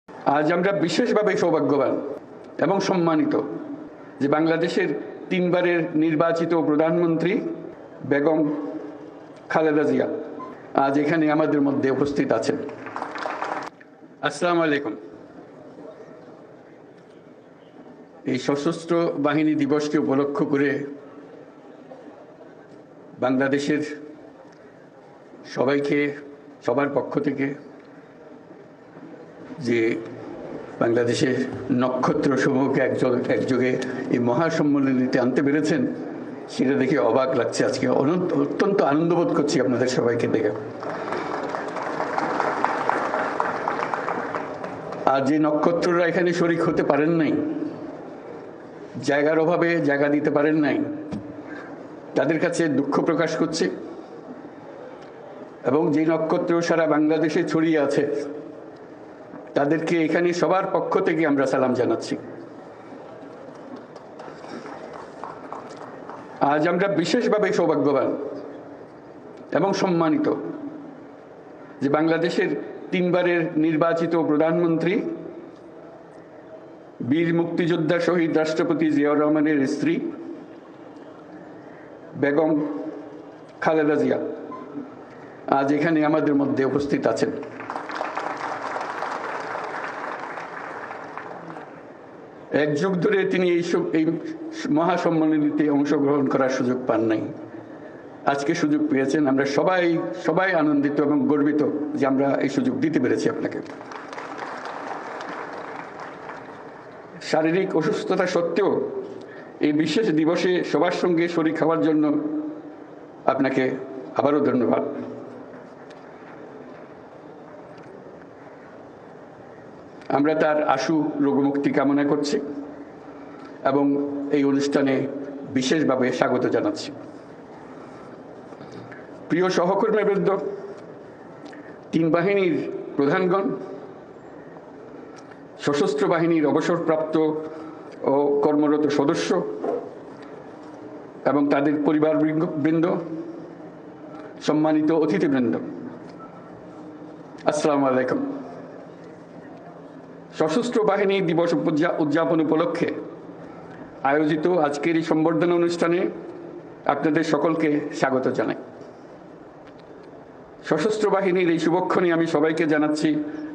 আজ আমরা বিশেষভাবে সৌভাগ্যবান এবং সম্মানিত যে বাংলাদেশের তিনবারের নির্বাচিত প্রধানমন্ত্রী বেগম খালেদা জিয়া আজ এখানে আমাদের মধ্যে উপস্থিত আছেন। আসসালামু আলাইকুম। এই সশস্ত্র বাহিনী দিবসকে উপলক্ষ করে বাংলাদেশের সবাইকে সবার পক্ষ থেকে যে বাংলাদেশের নক্ষত্র সমূহকে একযোগে এই মহাসম্মেলনীতে আনতে পেরেছেন সেটা দেখে অবাক লাগছে। আজকে অত্যন্ত আনন্দবোধ করছি আপনাদের সবাইকে দেখে। আর যে নক্ষত্ররা এখানে শরিক হতে পারেন নাই, জায়গার অভাবে জায়গা দিতে পারেন নাই, তাদের কাছে দুঃখ প্রকাশ করছে। এবং যে নক্ষত্র সারা বাংলাদেশে ছড়িয়ে আছে তাদেরকে এখানে সবার পক্ষ থেকে আমরা সালাম জানাচ্ছি। আজ আমরা বিশেষভাবে সৌভাগ্যবান এবং সম্মানিত যে বাংলাদেশের তিনবারের নির্বাচিত প্রধানমন্ত্রী বীর মুক্তিযোদ্ধা শহীদ রাষ্ট্রপতি জিয়াউর রহমানের স্ত্রী বেগম খালেদা জিয়া আজ এখানে আমাদের মধ্যে উপস্থিত আছেন। এক যুগ ধরে তিনি এই মহাসম্মেলনীতে অংশগ্রহণ করার সুযোগ পান নাই, আজকে সুযোগ পেয়েছেন। আমরা সবাই আনন্দিত এবং গর্বিত যে আমরা এই সুযোগ দিতে পেরেছি আপনাকে। শারীরিক অসুস্থতা সত্ত্বেও এই বিশেষ দিবসে সবার সঙ্গে শরীক হওয়ার জন্য আপনাকে আবারও ধন্যবাদ। আমরা তার আশু রোগমুক্তি কামনা করছি এবং এই অনুষ্ঠানে বিশেষভাবে স্বাগত জানাচ্ছি। প্রিয় সহকর্মীবৃন্দ, তিন বাহিনীর প্রধানগণ, সশস্ত্র বাহিনীর অবসরপ্রাপ্ত ও কর্মরত সদস্য এবং তাদের পরিবারবৃন্দ, সম্মানিত অতিথিবৃন্দ, আসসালামু আলাইকুম। সশস্ত্র বাহিনী দিবস উদযাপন উপলক্ষে আয়োজিত আজকের এই সম্বর্ধনা অনুষ্ঠানে আপনাদের সকলকে স্বাগত জানাই। সশস্ত্র বাহিনীর এই শুভক্ষণে আমি সবাইকে জানাচ্ছি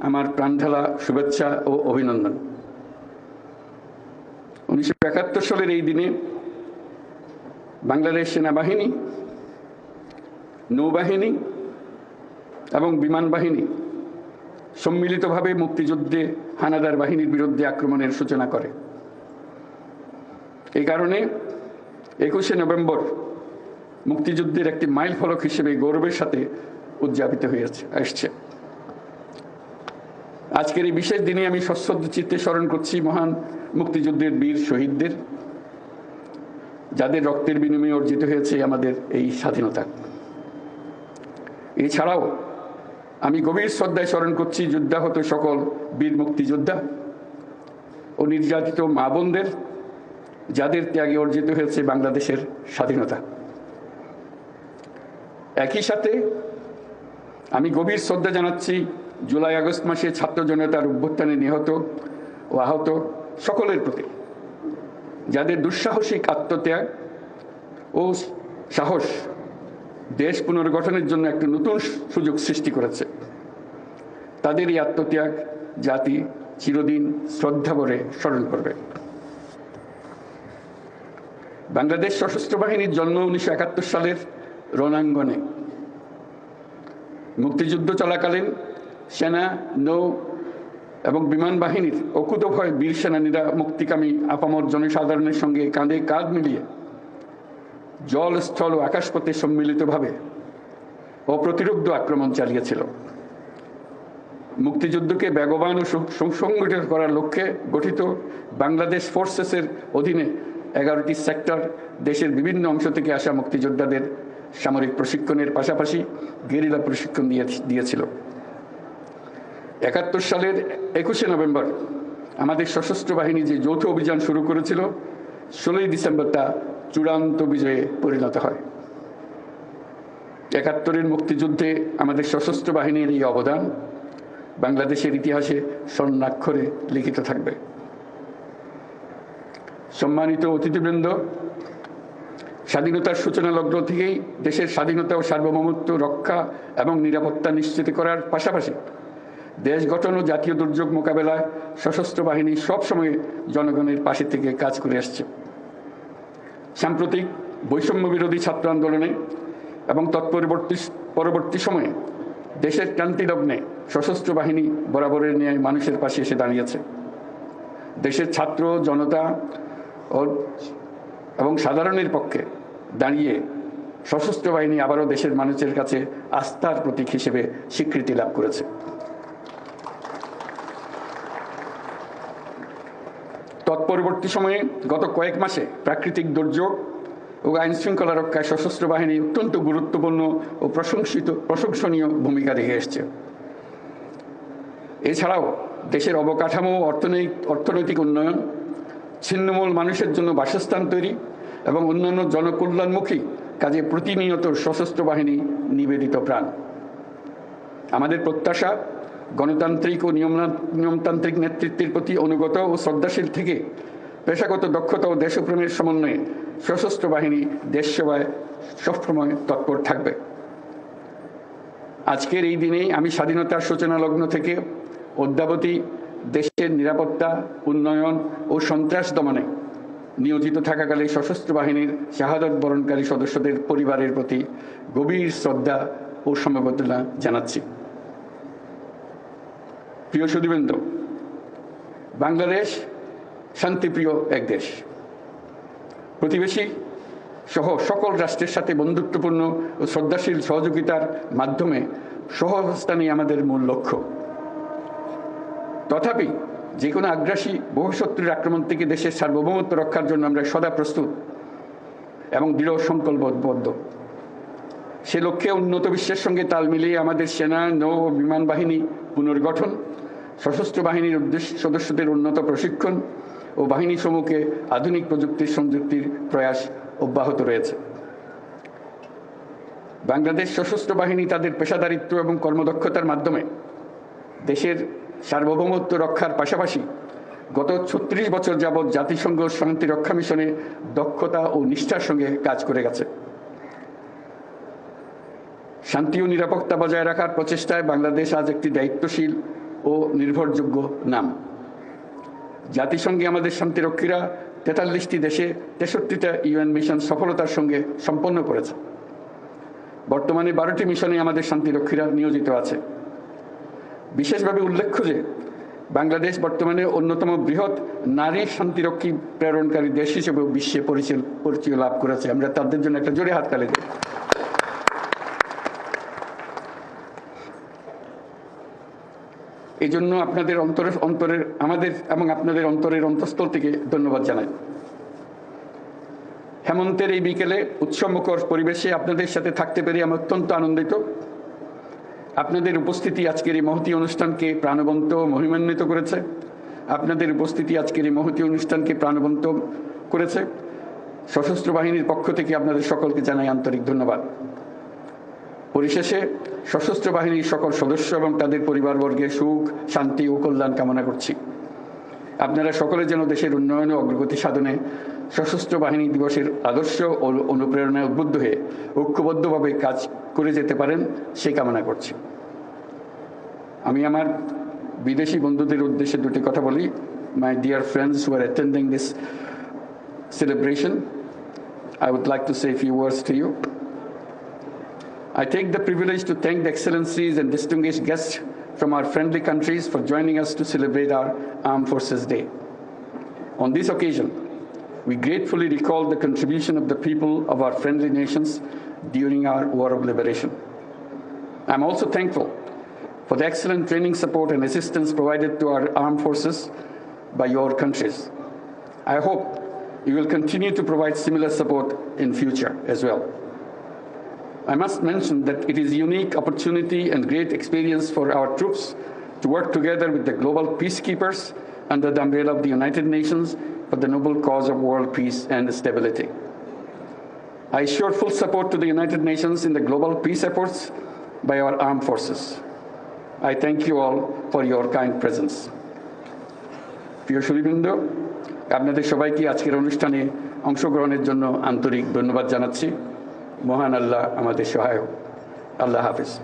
আমার প্রাণঢালা শুভেচ্ছা ও অভিনন্দন। 1971 সালের এই দিনে বাংলাদেশ সেনাবাহিনী, নৌবাহিনী এবং বিমান বাহিনী সম্মিলিতভাবে মুক্তিযুদ্ধে হানাদার বাহিনীর বিরুদ্ধে আক্রমণের সূচনা করে। এই কারণে 21শে নভেম্বর মুক্তিযুদ্ধের একটি মাইল ফলক হিসেবে গৌরবের সাথে উদযাপিত হয়ে আসছে। আজকের এই বিশেষ দিনে আমি সশ্রদ্ধ চিত্তে স্মরণ করছি মহান মুক্তিযুদ্ধের বীর শহীদদের, যাদের রক্তের বিনিময়ে অর্জিত হয়েছে আমাদের এই স্বাধীনতা। এছাড়াও আমি গভীর শ্রদ্ধায় স্মরণ করছি যুদ্ধাহত সকল বীর মুক্তিযোদ্ধা ও নির্যাতিত মা বোনদের, যাদের ত্যাগে অর্জিত হয়েছে বাংলাদেশের স্বাধীনতা। একই সাথে আমি গভীর শ্রদ্ধা জানাচ্ছি জুলাই আগস্ট মাসে ছাত্র জনতার অভ্যুত্থানে নিহত ও আহত সকলের প্রতি, যাদের দুঃসাহসিক আত্মত্যাগ ও সাহস দেশ পুনর্গঠনের জন্য একটি নতুন সুযোগ সৃষ্টি করেছে। তাদের এই আত্মত্যাগ জাতি চিরদিন শ্রদ্ধা ভরে স্মরণ করবে। বাংলাদেশ সশস্ত্র বাহিনীর জন্ম 1971 সালের রণাঙ্গনে। মুক্তিযুদ্ধ চলাকালীন সেনা, নৌ এবং বিমান বাহিনীর অকুতোভয় বীর সেনানীরা মুক্তিকামী আপামর জনসাধারণের সঙ্গে কাঁধে কাঁধ মিলিয়ে জল, স্থল ও আকাশপথে সম্মিলিতভাবে অপ্রতিরোধ্য আক্রমণ চালিয়েছিল। মুক্তিযুদ্ধকে বেগবান ও সুসংগঠিত করার লক্ষ্যে গঠিত বাংলাদেশ ফোর্সেসের অধীনে 11টি সেক্টর দেশের বিভিন্ন অংশ থেকে আসা মুক্তিযোদ্ধাদের সামরিক প্রশিক্ষণের পাশাপাশি গেরিলা প্রশিক্ষণ দিয়েছিল। 71 সালের 21শে নভেম্বর আমাদের সশস্ত্র বাহিনী যে যৌথ অভিযান শুরু করেছিল, 16ই ডিসেম্বর তা চূড়ান্ত বিজয়ে পরিণত হয়। 71-এর মুক্তিযুদ্ধে আমাদের সশস্ত্র বাহিনীর এই অবদান বাংলাদেশের ইতিহাসে স্বর্ণাক্ষরে লিখিত থাকবে। সম্মানিত অতিথিবৃন্দ, স্বাধীনতার সূচনা লগ্ন থেকেই দেশের স্বাধীনতা ও সার্বভৌমত্ব রক্ষা এবং নিরাপত্তা নিশ্চিত করার পাশাপাশি দেশ গঠন ও জাতীয় দুর্যোগ মোকাবেলায় সশস্ত্র বাহিনী সবসময় জনগণের পাশে থেকে কাজ করে আসছে। সাম্প্রতিক বৈষম্য বিরোধী ছাত্র আন্দোলনে এবং পরবর্তী সময়ে দেশের ক্রান্তিলগ্নে সশস্ত্র বাহিনী বরাবরের ন্যায় মানুষের পাশে এসে দাঁড়িয়েছে। দেশের ছাত্র জনতা এবং সাধারণের পক্ষে দাঁড়িয়ে সশস্ত্র বাহিনী আবারও দেশের মানুষের কাছে আস্থার প্রতীক হিসেবে স্বীকৃতি লাভ করেছে। তৎপরবর্তী সময়ে গত কয়েক মাসে প্রাকৃতিক দুর্যোগ ও আইন শৃঙ্খলা রক্ষায় সশস্ত্র বাহিনী অত্যন্ত গুরুত্বপূর্ণ ও প্রশংসনীয় ভূমিকা রেখে এসছে। এছাড়াও দেশের অবকাঠামো অর্থনৈতিক উন্নয়ন, ছিন্নমূল মানুষের জন্য বাসস্থান তৈরি এবং অন্যান্য জনকল্যাণমুখী কাজে প্রতিনিয়ত সশস্ত্র বাহিনী নিবেদিত প্রাণ। আমাদের প্রত্যাশা, গণতান্ত্রিক ও নিয়মতান্ত্রিক নেতৃত্বের প্রতি অনুগত ও শ্রদ্ধাশীল থেকে পেশাগত দক্ষতা ও দেশপ্রেমের সমন্বয়ে সশস্ত্র বাহিনী দেশ সেবায় সবসময় তৎপর থাকবে। আজকের এই দিনেই আমি স্বাধীনতার সূচনা লগ্ন থেকে অদ্যাবধি দেশের নিরাপত্তা, উন্নয়ন ও সন্ত্রাস দমনে নিয়োজিত থাকাকালে সশস্ত্র বাহিনীর শাহাদত বরণকারী সদস্যদের পরিবারের প্রতি গভীর শ্রদ্ধা ও সমবেদনা জানাচ্ছি। প্রিয় সুধীবৃন্দ, বাংলাদেশ শান্তিপ্রিয় এক দেশ। প্রতিবেশী সহ সকল রাষ্ট্রের সাথে বন্ধুত্বপূর্ণ ও শ্রদ্ধাশীল সহযোগিতার মাধ্যমে সহাবস্থানই আমাদের মূল লক্ষ্য। তথাপি যে কোনো আগ্রাসী বহুশত্রুর আক্রমণ থেকে দেশের সার্বভৌমত্ব রক্ষার জন্য আমরা সদা প্রস্তুত এবং দৃঢ় সংকল্পবদ্ধ। সে লক্ষ্যে উন্নত বিশ্বের সঙ্গে তাল মিলিয়ে আমাদের সেনা, নৌ ও বিমান বাহিনী পুনর্গঠন, সশস্ত্র বাহিনীর সদস্যদের উন্নত প্রশিক্ষণ ও বাহিনী সমূহকে আধুনিক প্রযুক্তির সংযুক্তির প্রয়াস অব্যাহত রয়েছে। বাংলাদেশ সশস্ত্র বাহিনী তাদের পেশাদারিত্ব এবং কর্মদক্ষতার মাধ্যমে দেশের সার্বভৌমত্ব রক্ষার পাশাপাশি গত ৩৬ বছর যাবৎ জাতিসংঘ শান্তি রক্ষা মিশনে দক্ষতা ও নিষ্ঠার সঙ্গে কাজ করে গেছে। শান্তি ও নিরাপত্তা বজায় রাখার প্রচেষ্টায় বাংলাদেশ আজ একটি দায়িত্বশীল ও নির্ভরযোগ্য নাম। জাতিসংঘে আমাদের শান্তিরক্ষীরা ৪৩টি দেশে ৬৩টা ইউএন মিশন সফলতার সঙ্গে সম্পন্ন করেছে। বর্তমানে ১২টি মিশনে আমাদের শান্তিরক্ষীরা নিয়োজিত আছে। বিশেষভাবে উল্লেখ্য যে বাংলাদেশ বর্তমানে অন্যতম বৃহৎ নারী শান্তিরক্ষী প্রেরণকারী দেশ হিসেবে বিশ্বে পরিচয় লাভ করেছে। আমরা তাদের জন্য একটা জোরে হাততালি দিই। এই জন্য আপনাদের আমাদের অন্তরের অন্তঃস্থল থেকে ধন্যবাদ জানাই। হেমন্তের এই বিকেলে উৎসবমুখর পরিবেশে আপনাদের সাথে থাকতে পেরে আমি অত্যন্ত আনন্দিত। আপনাদের উপস্থিতি আজকের এই মহতী অনুষ্ঠানকে প্রাণবন্ত মহিমান্বিত করেছে। আপনাদের উপস্থিতি আজকের এই মহতী অনুষ্ঠানকে প্রাণবন্ত করেছে। সশস্ত্র বাহিনীর পক্ষ থেকে আপনাদের সকলকে জানাই আন্তরিক ধন্যবাদ। পরিশেষে সশস্ত্র বাহিনীর সকল সদস্য এবং তাদের পরিবারবর্গের সুখ, শান্তি ও কল্যাণ কামনা করছি। আপনারা সকলে যেন দেশের উন্নয়ন ও অগ্রগতি সাধনে সশস্ত্র বাহিনী দিবসের আদর্শ ও অনুপ্রেরণায় উদ্বুদ্ধ হয়ে ঐক্যবদ্ধভাবে কাজ করে যেতে পারেন সেই কামনা করছি। আমি আমার বিদেশি বন্ধুদের উদ্দেশ্যে দুটি কথা বলি। My dear friends who are attending this celebration, I would like to say a few words to you. I take the privilege to thank the excellencies and distinguished guests from our friendly countries for joining us to celebrate our Armed Forces Day. On this occasion, we gratefully recall the contribution of the people of our friendly nations during our War of Liberation. I'm also thankful for the excellent training support and assistance provided to our armed forces by your countries. I hope you will continue to provide similar support in future as well. I must mention that it is a unique opportunity and great experience for our troops to work together with the global peacekeepers under the umbrella of the United Nations for the noble cause of world peace and stability. I assure full support to the United Nations in the global peace efforts by our armed forces. I thank you all for your kind presence. প্রিয় সুধীবৃন্দ, আপনাদের সবাইকে আজকের অনুষ্ঠানে অংশগ্রহণের জন্য আন্তরিক ধন্যবাদ জানাচ্ছি। মহান আল্লাহ আমাদের সহায় হোক। আল্লাহ হাফেজ।